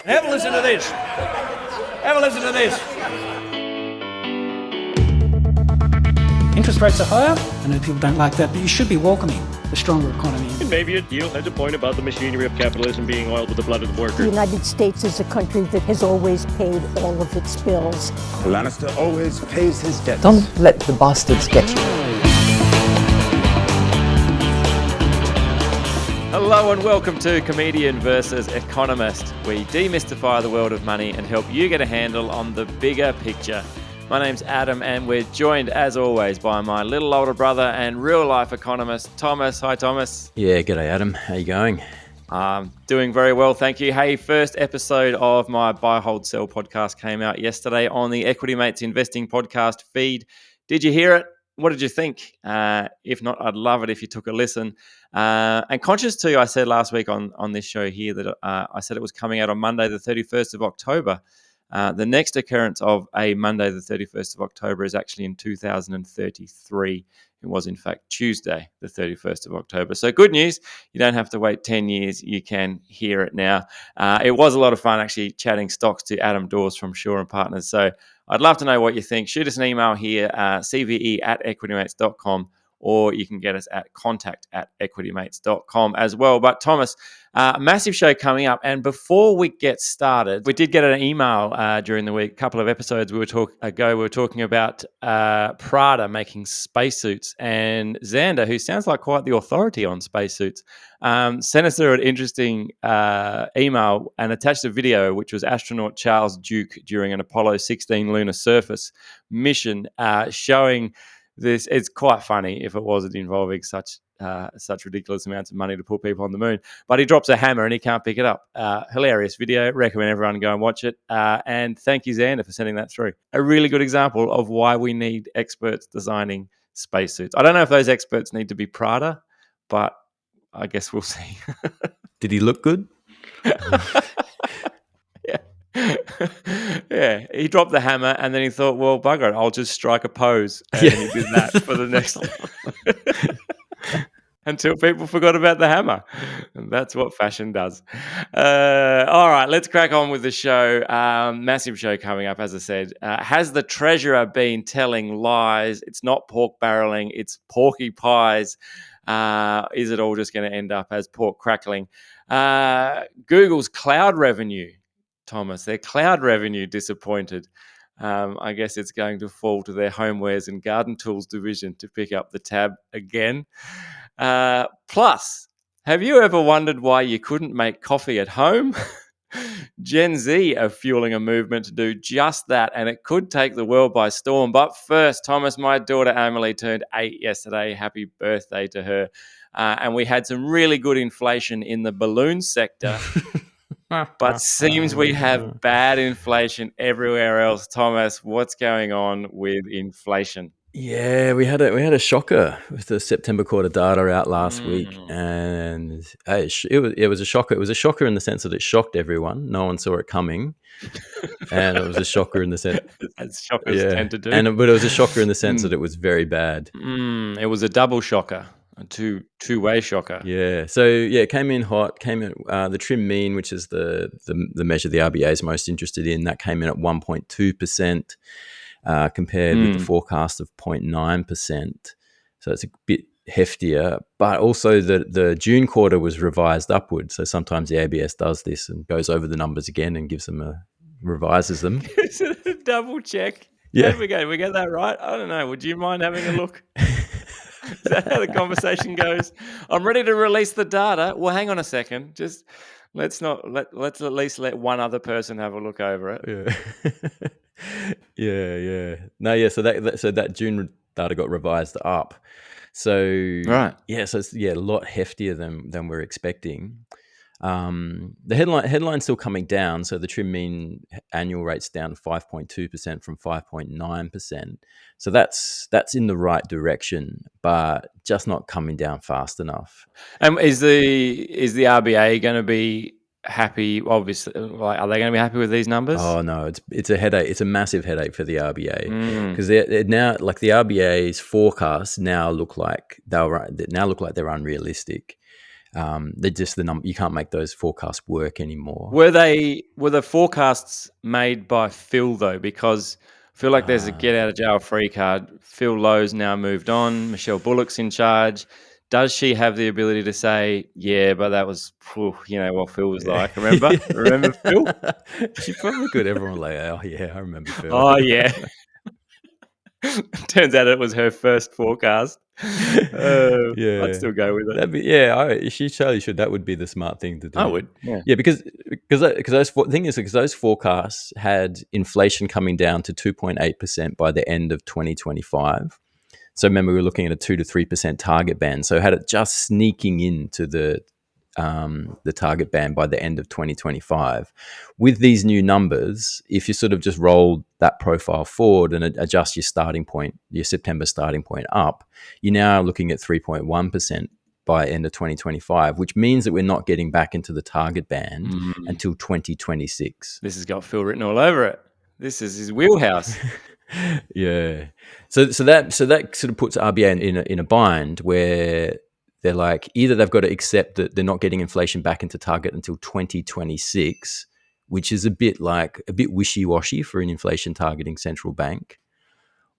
Have a listen to this. Have a listen to this. Interest rates are higher. I know people don't like that, but you should be welcoming a stronger economy. And maybe a deal has a point about the machinery of capitalism being oiled with the blood of the The worker. United States is a country that has always paid all of its bills. Lannister always pays his debts. Don't let the bastards get you. Hello and welcome to Comedian versus Economist. We demystify the world of money and help you get a handle on the bigger picture. My name's Adam and we're joined as always by my little older brother and real life economist, Thomas. Hi, Thomas. Yeah, g'day, Adam. How you going? Doing very well, thank you. Hey, first episode of my Buy, Hold, Sell podcast came out yesterday on the Equity Mates Investing podcast feed. Did you hear it? What did you think? If not, I'd love it if you took a listen. And conscious too, I said last week on this show here that I said it was coming out on Monday, the 31st of October. The next occurrence of a Monday, the 31st of October, is actually in 2033. It was, in fact, Tuesday, the 31st of October. So good news. You don't have to wait 10 years. You can hear it now. It was a lot of fun actually chatting stocks to Adam Dawes from Shaw & Partners. So I'd love to know what you think. Shoot us an email here, cve@equitymates.com, or you can get us at contact@equitymates.com as well. But Thomas, massive show coming up. And before we get started, we did get an email during the week, a couple of episodes we were talking about Prada making spacesuits. And Xander, who sounds like quite the authority on spacesuits, sent us through an interesting email and attached a video, which was astronaut Charles Duke during an Apollo 16 lunar surface mission, showing this. It's quite funny if it wasn't involving such ridiculous amounts of money to put people on the moon. But he drops a hammer and he can't pick it up. Hilarious video. Recommend everyone go and watch it. And thank you, Xander, for sending that through. A really good example of why we need experts designing spacesuits. I don't know if those experts need to be Prada, but I guess we'll see. Did he look good? Yeah, he dropped the hammer and then he thought, well, bugger it, I'll just strike a pose. And he did that for the next until people forgot about the hammer. And that's what fashion does. All right, let's crack on with the show. Massive show coming up, as I said. Has the treasurer been telling lies? It's not pork barreling, it's porky pies. Is it all just going to end up as pork crackling? Google's cloud revenue, Thomas, their cloud revenue disappointed. I guess it's going to fall to their homewares and garden tools division to pick up the tab again. Plus, have you ever wondered why you couldn't make coffee at home? Gen Z are fueling a movement to do just that, and it could take the world by storm. But first, Thomas, my daughter Emily turned 8 yesterday. Happy birthday to her. And we had some really good inflation in the balloon sector. But seems we have bad inflation everywhere else. Thomas, what's going on with inflation? Yeah, we had a shocker with the September quarter data out last week, and it was a shocker. It was a shocker in the sense that it shocked everyone. No one saw it coming, and it was a shocker in the sense as shockers tend to do. But it was a shocker in the sense that it was very bad. It was a double shocker. A two-way shocker. Yeah. So it came in hot. The trim mean, which is the measure the RBA is most interested in, that came in at 1.2%, compared with the forecast of 0.9%. So it's a bit heftier. But also the June quarter was revised upward. So sometimes the ABS does this and goes over the numbers again and revises them. Is it a double check? Yeah. We get that right? I don't know. Would you mind having a look? Is that how the conversation goes? I'm ready to release the data. Well, hang on a second. Just let's at least let one other person have a look over it. Yeah. yeah. No, yeah. So that June data got revised up. So right. Yeah. So it's a lot heftier than we're expecting. The headline's still coming down. So the trim mean annual rate's down 5.2% from 5.9%. So that's in the right direction, but just not coming down fast enough. Is the RBA going to be happy? Obviously, are they going to be happy with these numbers? Oh no, it's a headache. It's a massive headache for the RBA because they're now, like, the RBA's forecasts now look like they're unrealistic. They're just the number. You can't make those forecasts work anymore. Were the forecasts made by Phil though? Because I feel like there's a get out of jail free card. Phil Lowe's now moved on. Michelle Bullock's in charge. Does she have the ability to say, yeah, but that was, what Phil was like? Remember? Remember Phil? She probably could. Everyone like, oh yeah, I remember Phil. Oh yeah. Turns out it was her first forecast. Yeah, I'd still go with it. She totally should. That would be the smart thing to do. I would. Yeah. Because those forecasts had inflation coming down to 2.8% by the end of 2025. So remember, we were looking at a 2 to 3% target band. So had it just sneaking into the target band by the end of 2025. With these new numbers, if you sort of just roll that profile forward and adjust your starting point, your September starting point up, you're now looking at 3.1% by end of 2025, which means that we're not getting back into the target band until 2026. This has got Phil written all over it. This is his wheelhouse. Yeah. So that sort of puts RBA in a bind where they're like, either they've got to accept that they're not getting inflation back into target until 2026, which is a bit wishy-washy for an inflation targeting central bank,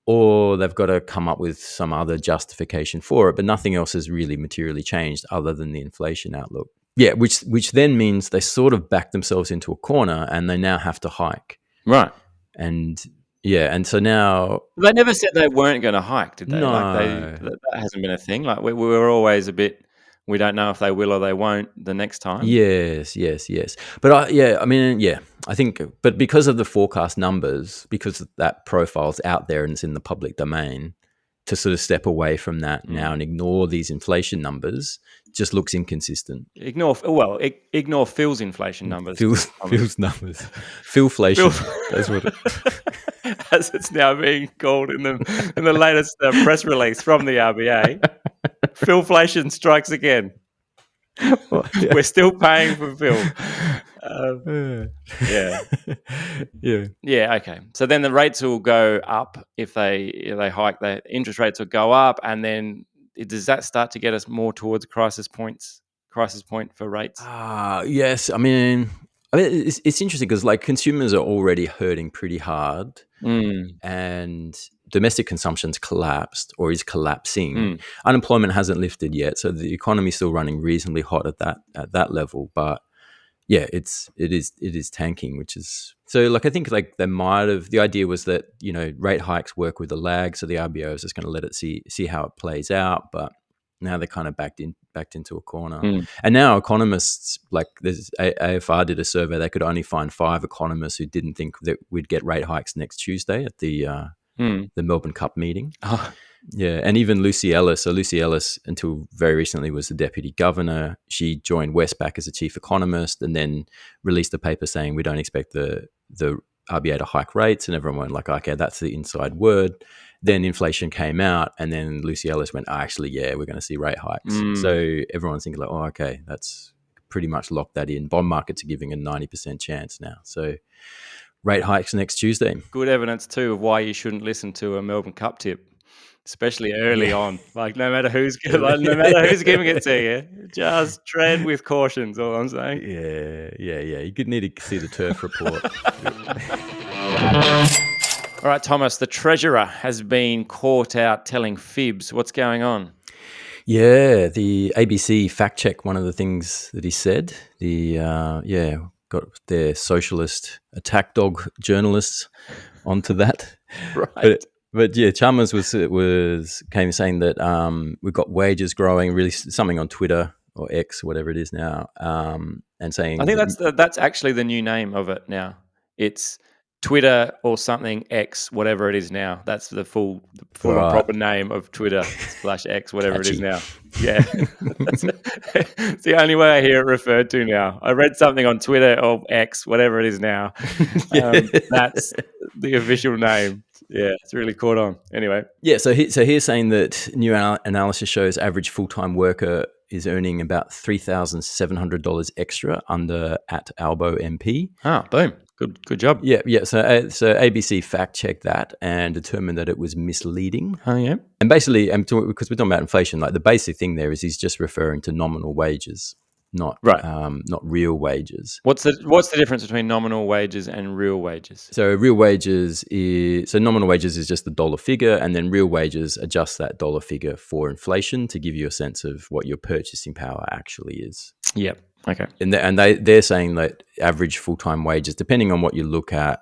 or they've got to come up with some other justification for it, but nothing else has really materially changed other than the inflation outlook. Yeah, which then means they sort of back themselves into a corner and they now have to hike. Right. And yeah, and so now they never said they weren't going to hike, did they? No, that hasn't been a thing. Like we were always a bit. We don't know if they will or they won't the next time. Yes. But I think, but because of the forecast numbers, because that profile's out there and it's in the public domain, to sort of step away from that now and ignore these inflation numbers just looks inconsistent. Ignore Phil's inflation numbers. Phil's numbers. Philflation. That's what as it's now being called in the latest press release from the RBA. Philflation strikes again. Well, yeah. We're still paying for Phil. Yeah. Okay. So then the rates will go up if they hike. The interest rates will go up, and then does that start to get us more towards crisis point for rates? Yes. I mean, it's interesting because like consumers are already hurting pretty hard, and domestic consumption's collapsed or is collapsing. Unemployment hasn't lifted yet, so the economy's still running reasonably hot at that level. But yeah, it is tanking, which is so. Like I think like they might have. The idea was that rate hikes work with a lag, so the RBA is just going to let it see how it plays out. But now they're kind of backed into a corner. And now economists, like AFR did a survey, they could only find 5 economists who didn't think that we'd get rate hikes next Tuesday at the Melbourne Cup meeting. Yeah, and even Lucy Ellis. So Lucy Ellis, until very recently, was the deputy governor. She joined Westpac as a chief economist and then released a paper saying we don't expect the RBA to hike rates, and everyone went like, okay, that's the inside word. Then inflation came out, and then Lucy Ellis went, actually, yeah, we're going to see rate hikes. So everyone's thinking like, oh, okay, that's pretty much locked that in. Bond markets are giving a 90% chance now. So rate hikes next Tuesday. Good evidence too of why you shouldn't listen to a Melbourne Cup tip, especially early on. Like no matter who's giving it to you, just tread with caution. Is all I'm saying. Yeah. You could need to see the turf report. All right, Thomas, the Treasurer has been caught out telling fibs. What's going on? Yeah, the ABC fact check, one of the things that he said, got their socialist attack dog journalists onto that. Right. But yeah, Chalmers came saying that we've got wages growing, really something on Twitter or X, whatever it is now, and saying... I think that's actually the new name of it now. It's Twitter or something X, whatever it is now. That's the full and proper name of Twitter /X, whatever it is now. Yeah. It's the only way I hear it referred to now. I read something on Twitter or X, whatever it is now. That's the official name. Yeah, it's really caught on. Anyway. Yeah, so here's saying that new analysis shows average full-time worker is earning about $3,700 extra under @Albo MP. Boom. Good job. Yeah. So ABC fact checked that and determined that it was misleading. Oh, yeah. And basically, because we're talking about inflation, like the basic thing there is he's just referring to nominal wages, not real wages. What's the difference between nominal wages and real wages? So nominal wages is just the dollar figure, and then real wages adjust that dollar figure for inflation to give you a sense of what your purchasing power actually is. Yep. Okay. And they're saying that average full-time wages, depending on what you look at,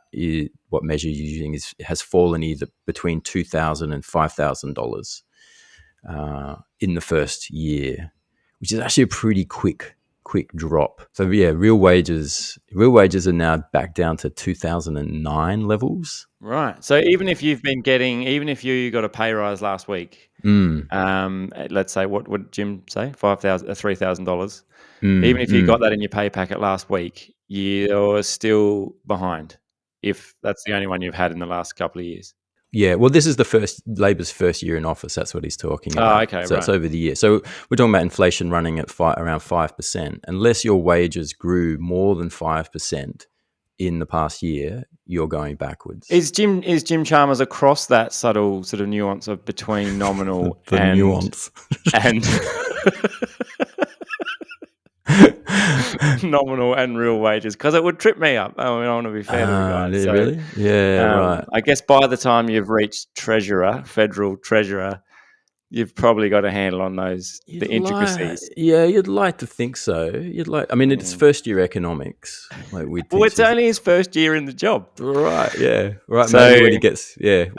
what measure you're using, has fallen either between $2,000 and $5,000 in the first year, which is actually a pretty quick drop. So yeah, real wages are now back down to 2009 levels. Right. So even if you got a pay rise last week, let's say what would Jim say, $3,000. Even if you got that in your pay packet last week, you're still behind. If that's the only one you've had in the last couple of years. Yeah, well, this is Labor's first year in office. That's what he's talking about. Oh, okay, so right. It's over the year. So we're talking about inflation running at around 5%. Unless your wages grew more than 5% in the past year, you're going backwards. Is Jim Chalmers across that subtle sort of nuance of between nominal the nuance and nominal and real wages? Because it would trip me up. I mean, I want to be fair to the guy. So, really? Yeah, right. I guess by the time you've reached federal treasurer, you've probably got a handle on the intricacies. You'd like to think so. It's first year economics. It's only his first year in the job. Right, yeah. Right, so, maybe when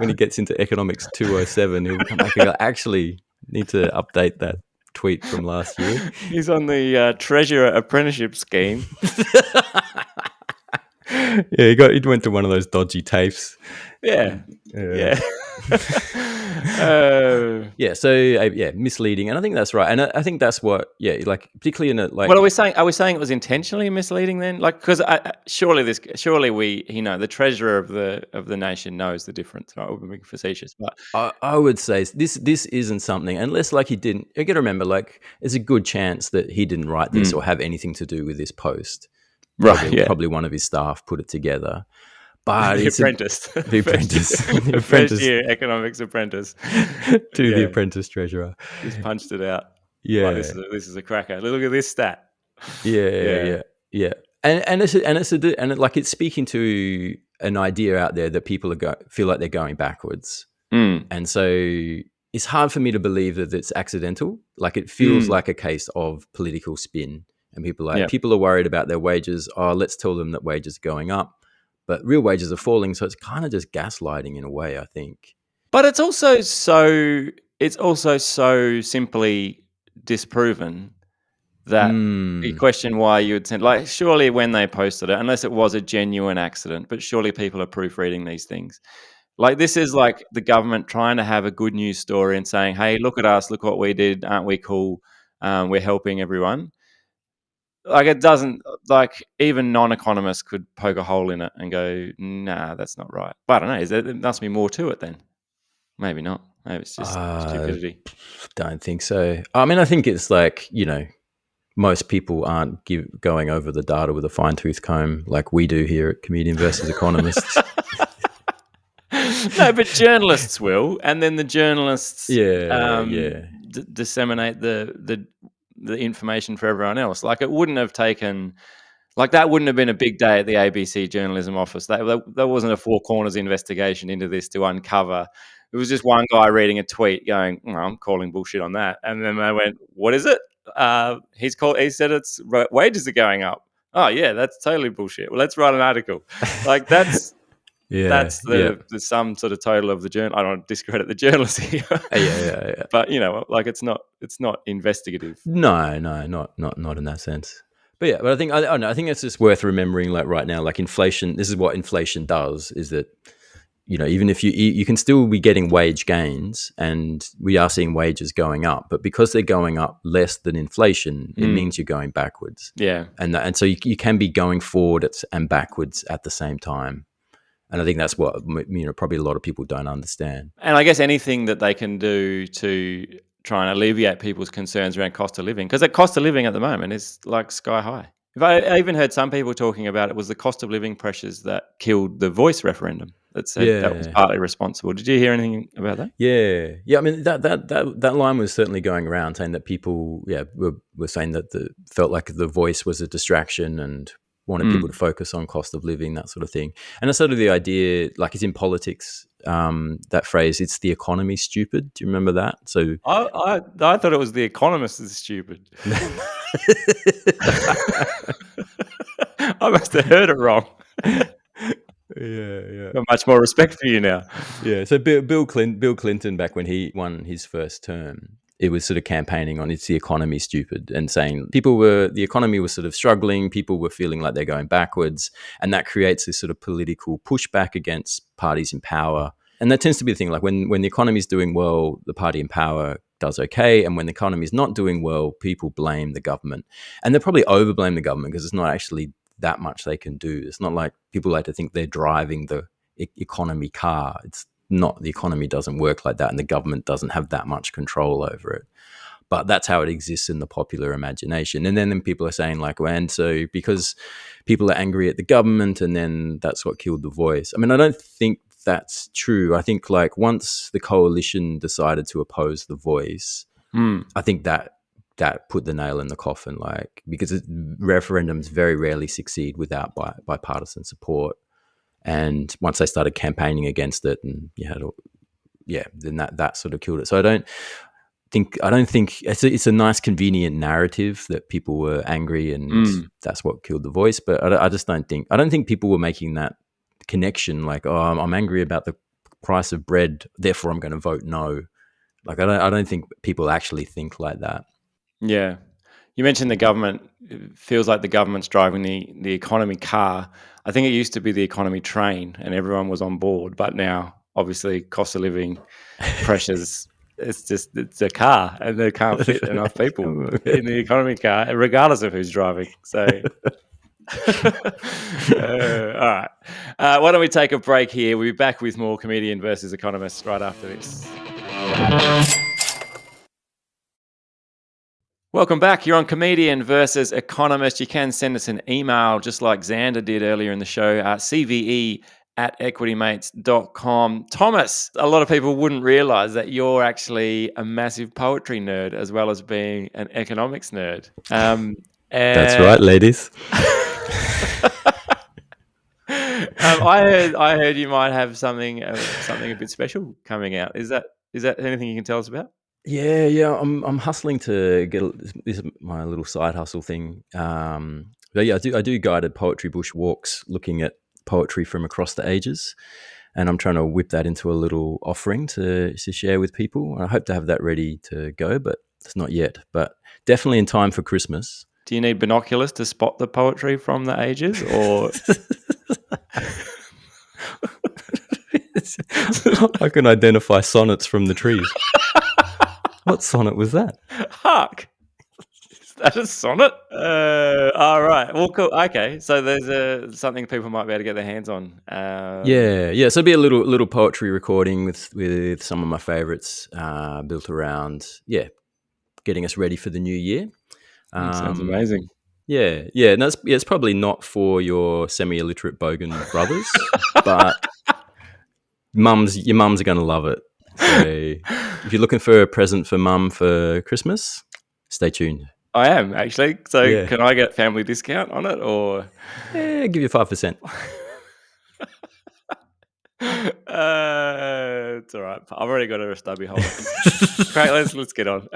he gets into economics 207, he'll come back and go, actually need to update that tweet from last year. He's on the treasurer apprenticeship scheme. Yeah, he went to one of those dodgy TAFEs. Yeah. Misleading, and I think that's right, and I think that's what, particularly in a Well, are we saying it was intentionally misleading then? Like, because surely the treasurer of the nation knows the difference. Right, we're being facetious, but I would say this isn't something, unless he didn't. You got to remember, there's a good chance that he didn't write this or have anything to do with this post. Right, probably one of his staff put it together. But the apprentice. The first year economics apprentice to the apprentice treasurer. Just punched it out. Yeah, like, this is a cracker. Look at this stat. Yeah. And it's speaking to an idea out there that people feel like they're going backwards, and so it's hard for me to believe that it's accidental. Like, it feels like a case of political spin, and people are worried about their wages. Oh, let's tell them that wages are going up. But real wages are falling, so it's kind of just gaslighting in a way, I think. But it's also so simply disproven that you question why you would send. Like, surely when they posted it, unless it was a genuine accident, but surely people are proofreading these things. Like, this is like the government trying to have a good news story and saying, "Hey, look at us, look what we did, aren't we cool? We're helping everyone." Like, it doesn't, even non-economists could poke a hole in it and go, nah, that's not right. But I don't know, there must be more to it then. Maybe not. Maybe it's just stupidity. Don't think so. I mean, I think it's most people aren't going over the data with a fine-tooth comb like we do here at Comedian versus Economist. No, but journalists will, and then the journalists disseminate the information for everyone else. Like, it wouldn't have taken, that wouldn't have been a big day at the ABC journalism office. There wasn't a four corners investigation into this to uncover. It was just one guy reading a tweet going, I'm calling bullshit on that. And then they went, what is it? He said it's wages are going up. Oh yeah, that's totally bullshit. Well, let's write an article. Like, that's the sum sort of total of the journal. I don't discredit the journalists here. Yeah. But it's not investigative. No, not in that sense. But I think I think it's just worth remembering. Right now, inflation. This is what inflation does: is that even if you can still be getting wage gains, and we are seeing wages going up, but because they're going up less than inflation, it means you're going backwards. Yeah, and so you can be going forward and backwards at the same time. And I think that's what probably a lot of people don't understand. And I guess anything that they can do to try and alleviate people's concerns around cost of living, because the cost of living at the moment is sky high. I even heard some people talking about it was the cost of living pressures that killed the Voice referendum. That said that was Yeah. partly responsible. Did you hear anything about that? Yeah. I mean, that line was certainly going around, saying that people, were saying that felt like the Voice was a distraction and wanted people to focus on cost of living, that sort of thing. And it's sort of the idea, like it's in politics, that phrase, "It's the economy, stupid." Do you remember that? So I thought it was The Economist is stupid. I must have heard it wrong. yeah. Got much more respect for you now. Yeah, so Bill Clinton, back when he won his first term, it was sort of campaigning on "It's the economy, stupid," and saying the economy was sort of struggling, people were feeling like they're going backwards, and that creates this sort of political pushback against parties in power. And that tends to be the thing, like when the economy is doing well, the party in power does okay, and when the economy is not doing well, people blame the government, and they probably overblame the government because it's not actually that much they can do. It's not like people like to think they're driving the economy car. It's not, the economy doesn't work like that, and the government doesn't have that much control over it. But that's how it exists in the popular imagination. And then people are saying like, well, and so because people are angry at the government, and then that's what killed the Voice. I mean, I don't think that's true. I think like once the coalition decided to oppose the Voice, I think that put the nail in the coffin, like, because referendums very rarely succeed without bipartisan support. And once they started campaigning against it, and then that sort of killed it. So I don't think it's a nice convenient narrative that people were angry and that's what killed the Voice. But I just don't think people were making that connection, like, oh, I'm angry about the price of bread, therefore I'm going to vote no. Like I don't think people actually think like that. Yeah. You mentioned the government. It feels like the government's driving the economy car. I think it used to be the economy train and everyone was on board. But now, obviously, cost of living pressures, it's a car and they can't fit enough people in the economy car, regardless of who's driving. So, all right. Why don't we take a break here? We'll be back with more Comedian versus Economist right after this. Welcome back. You're on Comedian versus Economist. You can send us an email just like Xander did earlier in the show, cve@equitymates.com. Thomas, a lot of people wouldn't realise that you're actually a massive poetry nerd as well as being an economics nerd. That's right, ladies. I heard you might have something a bit special coming out. Is that anything you can tell us about? Yeah. I'm hustling to get. This is my little side hustle thing. But yeah, I do guided poetry bush walks, looking at poetry from across the ages, and I'm trying to whip that into a little offering to share with people. I hope to have that ready to go, but it's not yet. But definitely in time for Christmas. Do you need binoculars to spot the poetry from the ages, or? I can identify sonnets from the trees. What sonnet was that? Hark! Is that a sonnet? All right. Well, cool. Okay, so there's something people might be able to get their hands on. Yeah. So it'll be a little poetry recording with some of my favourites, built around getting us ready for the new year. Sounds amazing. Yeah. No, it's probably not for your semi-illiterate bogan brothers, but your mums are going to love it. So if you're looking for a present for mum for Christmas, stay tuned. I am actually. So Can I get family discount on it, or? Yeah, give you 5%. It's all right. I've already got a stubby hole. Great, let's get on.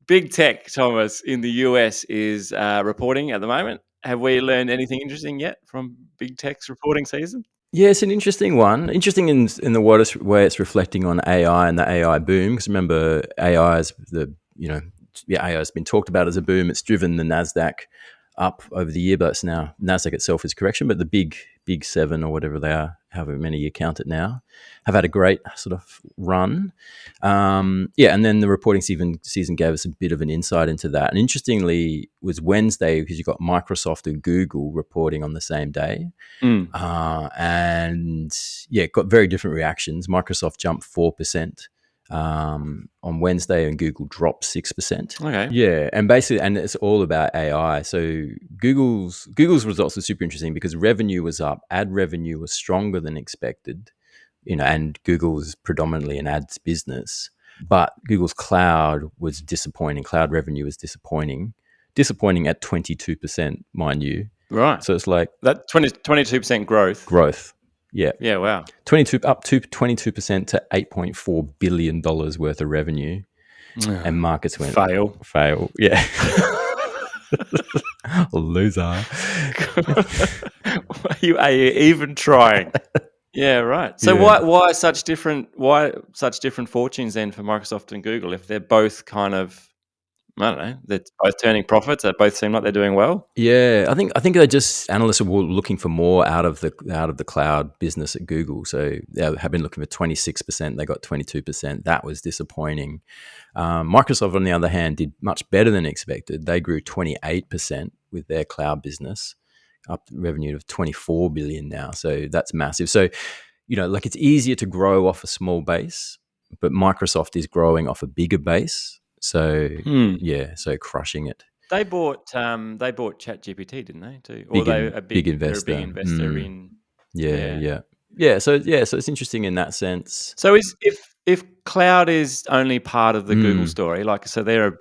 Big tech, Thomas, in the US is reporting at the moment. Have we learned anything interesting yet from big tech's reporting season? Yeah, it's an interesting one. Interesting in the way it's reflecting on AI and the AI boom. Because remember, AI has been talked about as a boom. It's driven the Nasdaq up over the year, but it's now Nasdaq itself is correction. But the big seven or whatever they are, however many you count it now, have had a great sort of run. And then the reporting season gave us a bit of an insight into that. And interestingly, was Wednesday, because you got Microsoft and Google reporting on the same day. Got very different reactions. Microsoft jumped 4%. on Wednesday, and Google dropped 6%. Okay. Yeah, and basically, and it's all about AI. So Google's results are super interesting because revenue was up, ad revenue was stronger than expected, and Google is predominantly an ads business, but Google's cloud was disappointing. Cloud revenue was disappointing at 22%, mind you. Right. So it's like that 22% growth. Yeah. Yeah, wow. 22% to $8.4 billion worth of revenue. And markets went fail. Yeah. Loser. Are you even trying? Yeah, right. So Yeah. why such different fortunes then for Microsoft and Google if they're both kind of, I don't know, they're both turning profits, they both seem like they're doing well? Yeah, I think they're just analysts are looking for more out of the cloud business at Google. So they have been looking for 26%. They got 22%. That was disappointing. Microsoft, on the other hand, did much better than expected. They grew 28% with their cloud business, up revenue of $24 billion now. So that's massive. So it's easier to grow off a small base, but Microsoft is growing off a bigger base. So so crushing it. They bought ChatGPT, didn't they? Too, or Big a big investor. They're a big investor in. Yeah. So it's interesting in that sense. So if cloud is only part of the Google story, like so, they got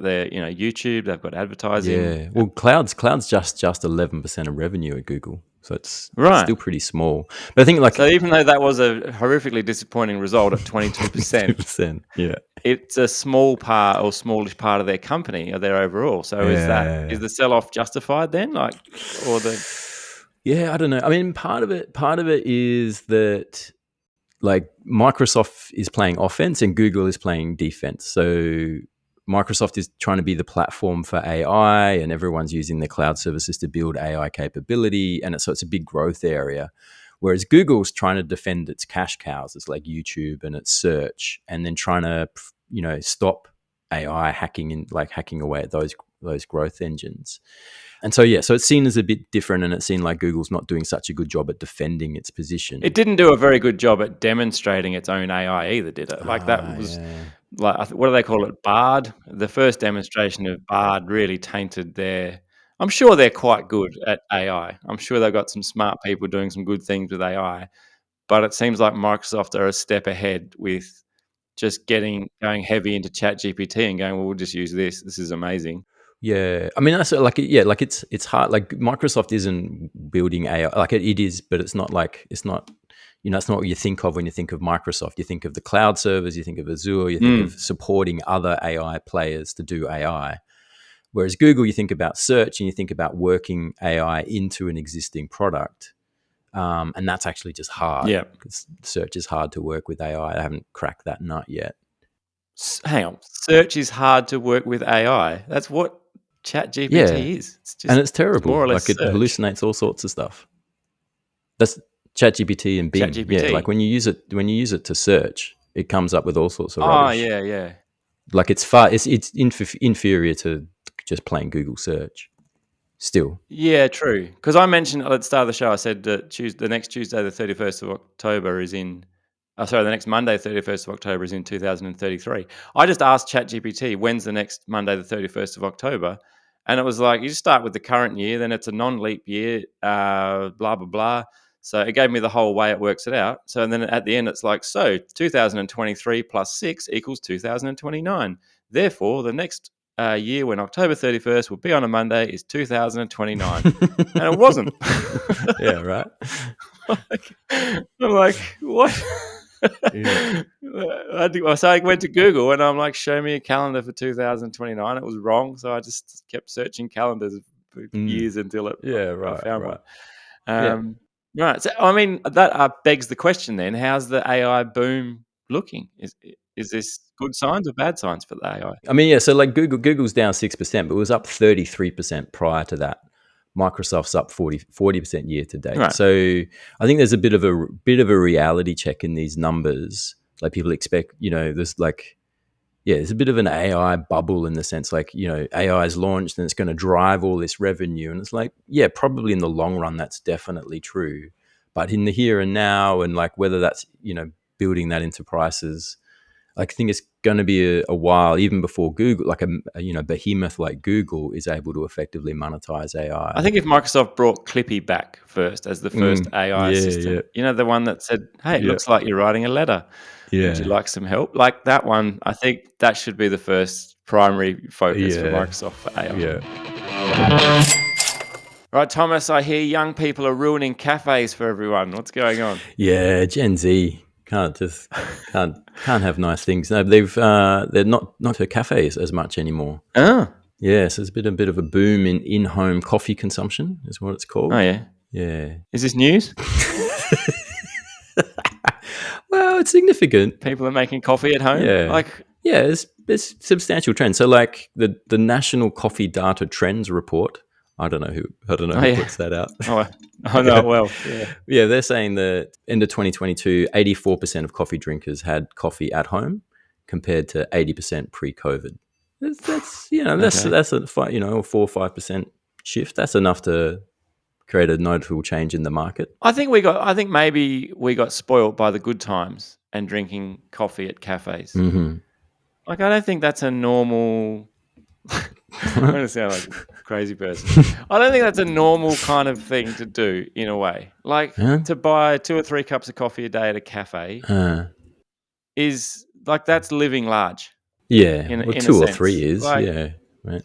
their YouTube, they've got advertising. Yeah. Well, cloud's just 11% of revenue at Google, so it's still pretty small. But I think so even though that was a horrifically disappointing result at 22%, 22%, yeah, it's a small part or smallish part of their company or their overall. So is the sell off justified then, Yeah, I don't know. I mean, part of it is that Microsoft is playing offense and Google is playing defense. So Microsoft is trying to be the platform for AI, and everyone's using their cloud services to build AI capability, and so it's a big growth area. Whereas Google's trying to defend its cash cows, it's like YouTube and its search, and then trying to stop AI hacking away at those growth engines. And so so it's seen as a bit different, and it's seen like Google's not doing such a good job at defending its position. It didn't do a very good job at demonstrating its own AI either, did it? What do they call it? Bard. The first demonstration of Bard really tainted their. I'm sure they're quite good at AI. I'm sure they've got some smart people doing some good things with AI, but it seems like Microsoft are a step ahead with just going heavy into ChatGPT and going, well, we'll just use this. This is amazing. Yeah, I mean that's it's hard. Like Microsoft isn't building AI, it is, but it's not it's not what you think of when you think of Microsoft. You think of the cloud servers, you think of Azure, you think of supporting other AI players to do AI. Whereas Google, you think about search and you think about working AI into an existing product, and that's actually just hard. Yeah, because search is hard to work with AI. I haven't cracked that nut yet. Hang on, search is hard to work with AI. That's what ChatGPT is. And it's terrible. It's more or less it hallucinates all sorts of stuff. That's ChatGPT and Bing. ChatGPT. Yeah, when you use it to search, it comes up with all sorts of rubbish. Oh yeah. It's inferior to just plain Google search. Still. Yeah, true. Because I mentioned at the start of the show, I said that the next Tuesday, the 31st of October is in. The next Monday, 31st of October is in 2033. I just asked ChatGPT, when's the next Monday, the 31st of October? And it was like, you just start with the current year, then it's a non-leap year, blah, blah, blah. So it gave me the whole way it works it out. So and then at the end, it's like, 2023 plus 6 equals 2029. Therefore, the next year when October 31st will be on a Monday is 2029. And it wasn't. Yeah, right. I'm like, what? Yeah. So I went to Google and I'm like, show me a calendar for 2029. It was wrong, so I just kept searching calendars for years until I found one. Right. So I mean, that begs the question then: how's the AI boom looking? Is this good signs or bad signs for the AI? I mean, so Google's down 6%, but it was up 33% prior to that. Microsoft's up 40% year to date. Right. So I think there's a bit of a reality check in these numbers. Like people expect, there's there's a bit of an AI bubble in the sense AI is launched and it's going to drive all this revenue. And it's probably in the long run, that's definitely true. But in the here and now and whether that's, building that into prices, I think it's going to be a while, even before Google, like a behemoth like Google, is able to effectively monetize AI. I think if Microsoft brought Clippy back first as the first AI assistant, the one that said, "Hey, it looks like you're writing a letter. Would you like some help?" Like that one, I think that should be the first primary focus for Microsoft for AI. Yeah. Right, Thomas, I hear young people are ruining cafes for everyone. What's going on? Yeah, Gen Z can't have nice things. No, they're not to cafes as much anymore. Oh. Yeah, so there's been a bit of a boom in in-home coffee consumption, is what it's called. Oh, yeah. Yeah. Is this news? Well, it's significant. People are making coffee at home? Yeah. Yeah, there's substantial trends. So like the National Coffee Data Trends Report, I don't know who puts that out. Oh, I know it well. Yeah. Yeah, they're saying that end of 2022, 84% of coffee drinkers had coffee at home compared to 80% pre-COVID. That's a 4 or 5% shift. That's enough to create a notable change in the market. I think maybe we got spoiled by the good times and drinking coffee at cafes. Mm-hmm. Like, I don't think that's a normal. I'm going to sound like a crazy person. I don't think that's a normal kind of thing to do in a way. Like to buy 2 or 3 cups of coffee a day at a cafe is like that's living large. Yeah, in 2 or 3 is like, right.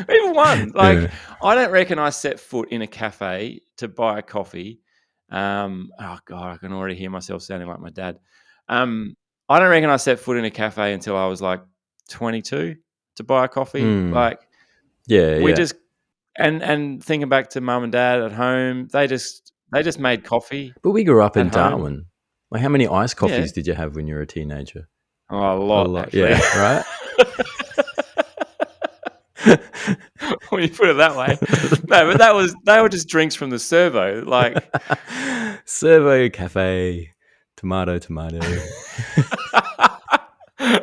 Even one. Like I don't reckon I set foot in a cafe to buy a coffee. Oh God, I can already hear myself sounding like my dad. I don't reckon I set foot in a cafe until I was like 22 to buy a coffee. Like we just and thinking back to mum and dad at home, they just made coffee. But we grew up in home. Darwin. Like how many iced coffees did you have when you were a teenager? Oh, a lot. Actually. Yeah, right. When you put it that way. No, but they were just drinks from the servo, like servo cafe, tomato.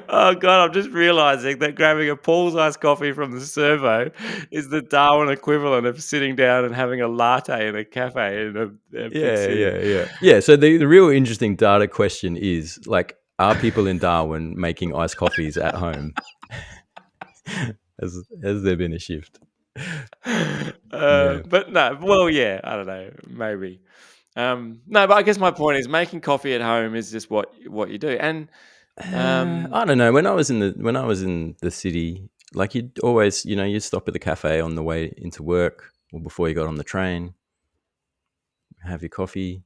Oh God, I'm just realising that grabbing a Paul's iced coffee from the servo is the Darwin equivalent of sitting down and having a latte in a cafe in a big city. Yeah. So the real interesting data question is like, are people in Darwin making iced coffees at home? Has there been a shift? But no, well, yeah, I don't know, maybe. No, but I guess my point is making coffee at home is just what you do, and I don't know. When I was in the city, like you'd always, you'd stop at the cafe on the way into work or before you got on the train, have your coffee.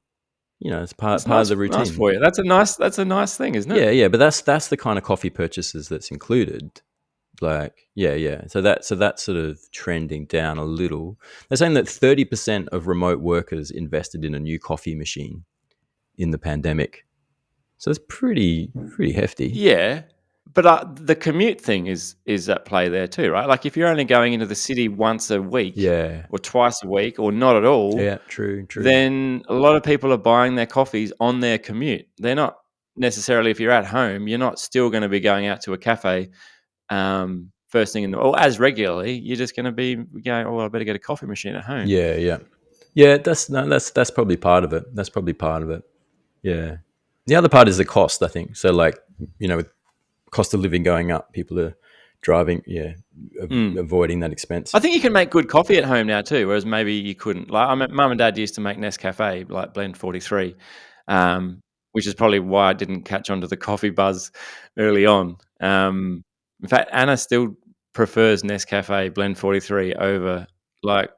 It's part of the routine. Nice for you. That's a nice thing, isn't it? Yeah. But that's the kind of coffee purchases that's included. Like, yeah. So that's sort of trending down a little. They're saying that 30% of remote workers invested in a new coffee machine in the pandemic. So it's pretty hefty. Yeah, but the commute thing is at play there too, right? Like if you're only going into the city once a week, or twice a week, or not at all, true. Then a lot of people are buying their coffees on their commute. They're not necessarily, if you're at home, you're not still going to be going out to a cafe first thing or as regularly. You're just going to be going, oh, well, I better get a coffee machine at home. Yeah. That's probably part of it. Yeah. The other part is the cost, I think. So like, with cost of living going up, people are driving, avoiding that expense. I think you can make good coffee at home now too, whereas maybe you couldn't. Like, mum and dad used to make Nescafe, like blend 43, which is probably why I didn't catch on to the coffee buzz early on. In fact, Anna still prefers Nescafe blend 43 over like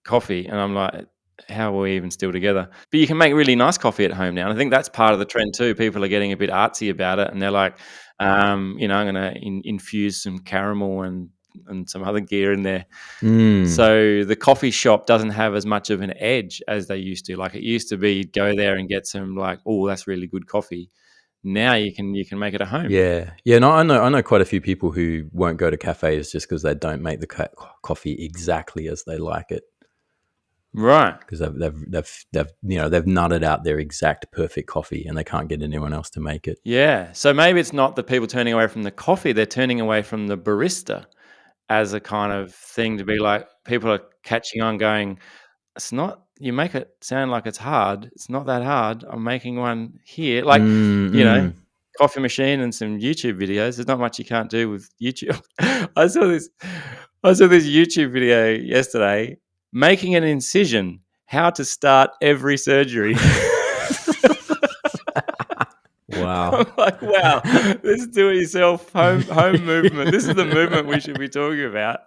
coffee, and I'm like, how are we even still together? But you can make really nice coffee at home now, and I think that's part of the trend too. People are getting a bit artsy about it, and they're like, I'm going to infuse some caramel and some other gear in there. So the coffee shop doesn't have as much of an edge as they used to. Like it used to be, go there and get some like, oh, that's really good coffee. Now you can make it at home. Yeah. No, I know quite a few people who won't go to cafes just because they don't make the coffee exactly as they like it. Right, because they've nutted out their exact perfect coffee and they can't get anyone else to make it. Yeah, so maybe it's not the people turning away from the coffee; they're turning away from the barista as a kind of thing to be like. People are catching on, going, "It's not. You make it sound like it's hard. It's not that hard. I'm making one here." Like coffee machine and some YouTube videos. There's not much you can't do with YouTube. I saw this YouTube video yesterday, making an incision, how to start every surgery. Wow. I'm like, wow, this do-it-yourself home movement. This is the movement we should be talking about.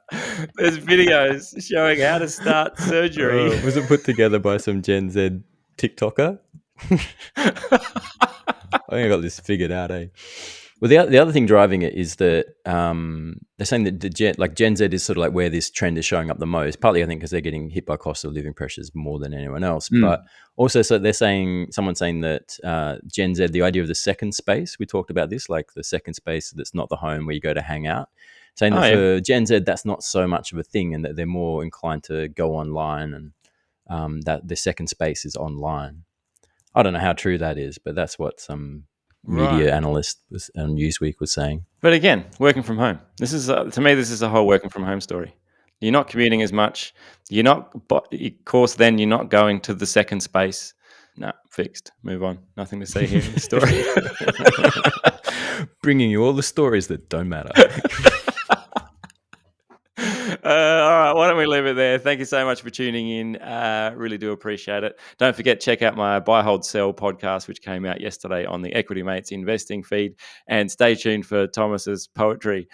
There's videos showing how to start surgery. Was it put together by some Gen Z TikToker? I think I got this figured out, eh? Well, the other thing driving it is that they're saying that Gen Z is sort of like where this trend is showing up the most. Partly, I think, because they're getting hit by cost of living pressures more than anyone else. But also, so they're saying, someone's saying that Gen Z, the idea of the second space, we talked about this, like the second space that's not the home where you go to hang out. Saying that for Gen Z, that's not so much of a thing, and that they're more inclined to go online, and that the second space is online. I don't know how true that is, but that's what some media analyst on Newsweek was saying. But again, working from home. This is to me, this is a whole working from home story. You're not commuting as much. You're not, of course, then you're not going to the second space. No, fixed. Move on. Nothing to say here in the story. Bringing you all the stories that don't matter. All right, why don't we leave it there? Thank you so much for tuning in. Really do appreciate it. Don't forget, check out my Buy, Hold, Sell podcast, which came out yesterday on the Equity Mates investing feed. And stay tuned for Thomas's poetry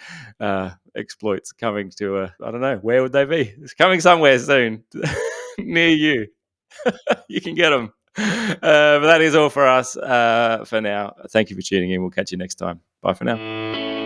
exploits coming to, I don't know, where would they be? It's coming somewhere soon near you. You can get them. But that is all for us for now. Thank you for tuning in. We'll catch you next time. Bye for now.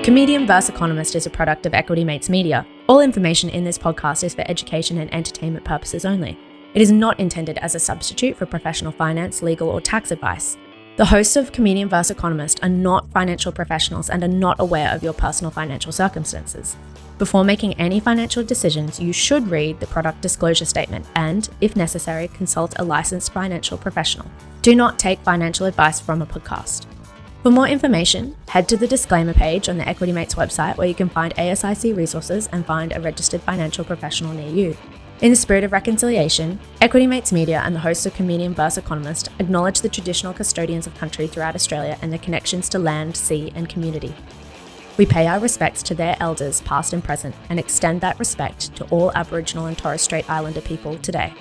Comedian V Economist is a product of Equity Mates Media. All information in this podcast is for education and entertainment purposes only. It is not intended as a substitute for professional finance, legal, or tax advice. The hosts of Comedian V Economist are not financial professionals and are not aware of your personal financial circumstances. Before making any financial decisions, you should read the product disclosure statement and, if necessary, consult a licensed financial professional. Do not take financial advice from a podcast. For more information, head to the disclaimer page on the Equity Mates website, where you can find ASIC resources and find a registered financial professional near you. In the spirit of reconciliation, Equity Mates Media and the hosts of Comedian V Economist acknowledge the traditional custodians of country throughout Australia and their connections to land, sea and community. We pay our respects to their elders past and present, and extend that respect to all Aboriginal and Torres Strait Islander people today.